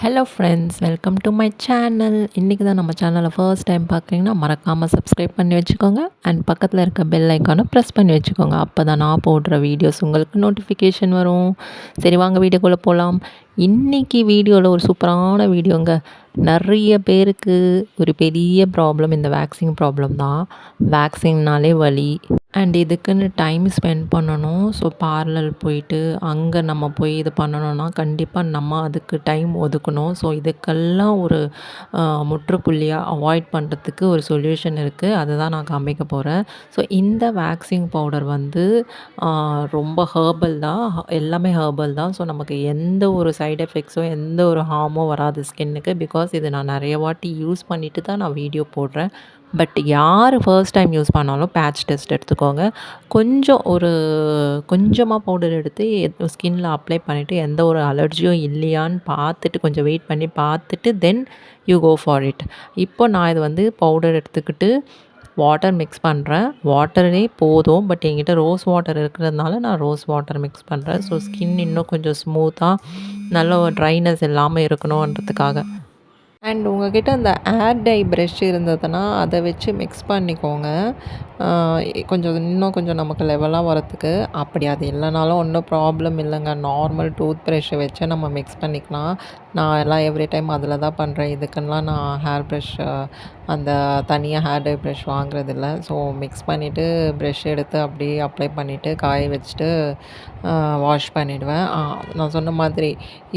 Hello friends, welcome to my channel. இன்றைக்கி தான் நம்ம சேனலை ஃபர்ஸ்ட் டைம் பார்க்குறீங்கன்னா மறக்காமல் சப்ஸ்கிரைப் பண்ணி வச்சுக்கோங்க. அண்ட் பக்கத்தில் இருக்க பெல் ஐக்கானை ப்ரெஸ் பண்ணி வச்சுக்கோங்க. அப்போ தான் நான் போடுற வீடியோஸ் உங்களுக்கு நோட்டிஃபிகேஷன் வரும். சரி, வாங்க வீடியோக்குள்ளே போகலாம். இன்றைக்கி வீடியோவில் ஒரு சூப்பரான வீடியோங்க. நிறைய பேருக்கு ஒரு பெரிய ப்ராப்ளம் இந்த வேக்சின் ப்ராப்ளம் தான். வேக்சின்னாலே வலி அண்ட் இதுக்குன்னு டைம் ஸ்பெண்ட் பண்ணணும். ஸோ பார்லர் போயிட்டு அங்கே நம்ம போய் இது பண்ணணும்னா கண்டிப்பாக நம்ம அதுக்கு டைம் ஒதுக்கணும். ஸோ இதுக்கெல்லாம் ஒரு முற்றுப்புள்ளியாக அவாய்ட் பண்ணுறதுக்கு ஒரு சொல்யூஷன் இருக்குது. அதை தான் நான் காமிக்க போகிறேன். ஸோ இந்த வேக்சின் பவுடர் வந்து ரொம்ப ஹெர்பல் தான். எல்லாமே ஹெர்பல் தான். ஸோ நமக்கு எந்த ஒரு சைடு எஃபெக்ட்ஸோ எந்த ஒரு ஹார்மோ வராது ஸ்கின்னுக்கு. பிகாஸ் இது நான் நிறைய வாட்டி யூஸ் பண்ணிவிட்டு தான் நான் வீடியோ போடுறேன். பட் யார் ஃபர்ஸ்ட் டைம் யூஸ் பண்ணாலும் பேட்ச் டெஸ்ட் எடுத்துக்கோங்க. கொஞ்சமாக பவுடர் எடுத்து ஸ்கின்னில் அப்ளை பண்ணிவிட்டு எந்த ஒரு அலர்ஜியும் இல்லையான்னு பார்த்துட்டு கொஞ்சம் வெயிட் பண்ணி பார்த்துட்டு then you go for it. இப்போ நான் இது வந்து பவுடர் எடுத்துக்கிட்டு வாட்டர் மிக்ஸ் பண்ணுறேன். வாட்டரே போதும். பட் என்கிட்ட ரோஸ் வாட்டர் இருக்கிறதுனால நான் ரோஸ் வாட்டர் மிக்ஸ் பண்ணுறேன். ஸோ ஸ்கின் இன்னும் கொஞ்சம் ஸ்மூத்தாக நல்ல ஒரு ட்ரைனஸ் இல்லாமல் இருக்கணுன்றதுக்காக. அண்ட் உங்கள்கிட்ட அந்த ஏர் டை ப்ரஷ் இருந்ததுன்னா அதை வச்சு மிக்ஸ் பண்ணிக்கோங்க. இன்னும் கொஞ்சம் நமக்கு லெவலாக வரத்துக்கு. அப்படி அது இல்லைனாலும் ஒன்றும் ப்ராப்ளம் இல்லைங்க. நார்மல் டூத் ப்ரஷ்ஷை வச்சு நம்ம மிக்ஸ் பண்ணிக்கலாம். நான் எல்லாம் எவ்ரி டைம் அதில் தான் பண்ணுறேன். இதுக்குன்னெலாம் நான் ஹேர் ப்ரஷ் அந்த தனியாக ஹேர் டை ப்ரஷ் வாங்குறதில்ல. ஸோ மிக்ஸ் பண்ணிவிட்டு ப்ரஷ் எடுத்து அப்படியே அப்ளை பண்ணிவிட்டு காய வச்சுட்டு வாஷ் பண்ணிவிடுவேன். நான் சொன்ன மாதிரி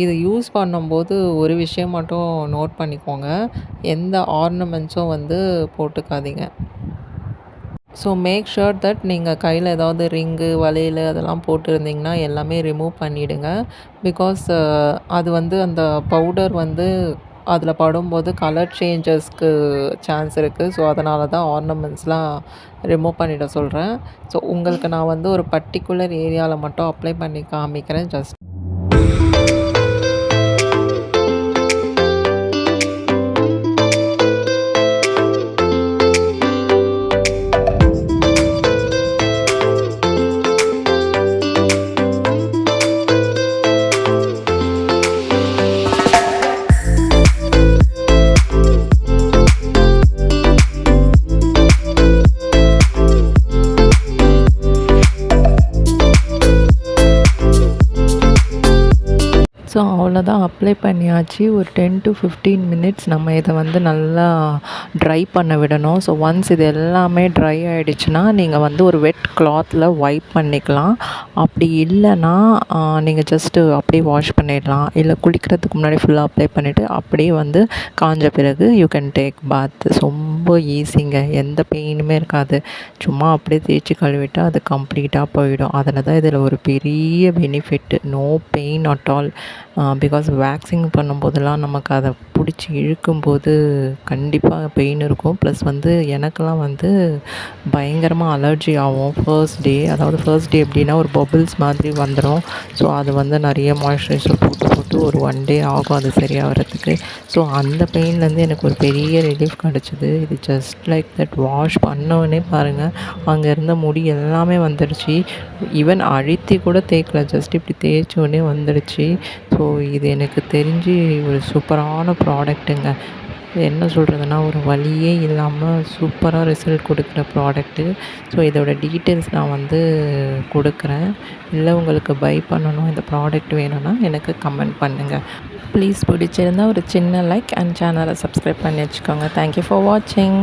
இது யூஸ் பண்ணும்போது ஒரு விஷயம் மட்டும் நோட் பண்ணிக்கோங்க. எந்த ஆர்னமெண்ட்ஸும் வந்து போட்டுக்காதீங்க. ஸோ மேக் ஷுர் தட் நீங்கள் கையில் ஏதாவது ரிங்கு வளையல் அதெல்லாம் போட்டிருந்தீங்கன்னா எல்லாமே ரிமூவ் பண்ணிவிடுங்க. பிகாஸ் அது வந்து அந்த பவுடர் வந்து அதில் படும்போது கலர் சேஞ்சஸ்க்கு சான்ஸ் இருக்குது. ஸோ அதனால தான் ஆர்னமெண்ட்ஸ்லாம் ரிமூவ் பண்ணிட சொல்கிறேன். ஸோ உங்களுக்கு நான் வந்து ஒரு பர்டிகுலர் ஏரியாவில் மட்டும் அப்ளை பண்ணி காமிக்கிறேன். ஜஸ்ட் ஸோ அவ்வளோதான், அப்ளை பண்ணியாச்சு. ஒரு 10 to 15 மினிட்ஸ் நம்ம இதை வந்து நல்லா ட்ரை பண்ண விடணும். ஸோ ஒன்ஸ் இது எல்லாமே ட்ரை ஆகிடுச்சுன்னா நீங்கள் வந்து ஒரு வெட் கிளாத்தில் வைப் பண்ணிக்கலாம். அப்படி இல்லைன்னா நீங்கள் ஜஸ்ட்டு அப்படியே வாஷ் பண்ணிடலாம். இல்லை குளிக்கிறதுக்கு முன்னாடி ஃபுல்லாக அப்ளை பண்ணிவிட்டு அப்படியே வந்து காஞ்ச பிறகு யூ கேன் டேக் பாத். ரொம்ப ஈஸிங்க. எந்த பெயினுமே இருக்காது. சும்மா அப்படியே தேய்ச்சி கழுவிட்டால் அது கம்ப்ளீட்டாக போயிடும். அதில் தான் இதில் ஒரு பெரிய benefit. No pain at all. Because waxing பண்ணும்போதெல்லாம் நமக்கு அதை பிடிச்சி இழுக்கும்போது கண்டிப்பாக பெயின் இருக்கும். ப்ளஸ் வந்து எனக்கெல்லாம் வந்து பயங்கரமாக அலர்ஜி ஆகும் ஃபர்ஸ்ட் டே. அதாவது ஃபர்ஸ்ட் டே எப்படின்னா ஒரு பபிள்ஸ் மாதிரி வந்துடும். ஸோ அது வந்து நிறைய மாய்ஸ்சரைசர் போட்டு ஒரு 1 டே ஆகும் அது சரியாகிறதுக்கு. ஸோ அந்த பெயின்லேருந்து எனக்கு ஒரு பெரிய ரிலீஃப் கிடச்சிது. இது ஜஸ்ட் லைக் தட் வாஷ் பண்ணவொடனே பாருங்கள், அங்கே இருந்த முடி எல்லாமே வந்துடுச்சு. ஈவன் அழுத்தி கூட தேய்க்கல, ஜஸ்ட் இப்படி தேய்ச்சோடனே வந்துடுச்சு. ஸோ இது எனக்கு தெரிஞ்சு ஒரு சூப்பரான ப்ராடக்ட்டுங்க. என்ன சொல்கிறதுனா ஒரு வலியே இல்லாமல் சூப்பராக ரிசல்ட் கொடுக்குற ப்ராடக்ட்டு. ஸோ இதோட டீட்டெயில்ஸ் நான் வந்து கொடுக்குறேன். இல்லை உங்களுக்கு பை பண்ணணும், இந்த ப்ராடக்ட் வேணும்னா எனக்கு கமெண்ட் பண்ணுங்கள். ப்ளீஸ் பிடிச்சிருந்தால் ஒரு சின்ன லைக் அண்ட் சேனலை சப்ஸ்கிரைப் பண்ணி வச்சுக்கோங்க. தேங்க்யூ ஃபார் வாட்சிங்.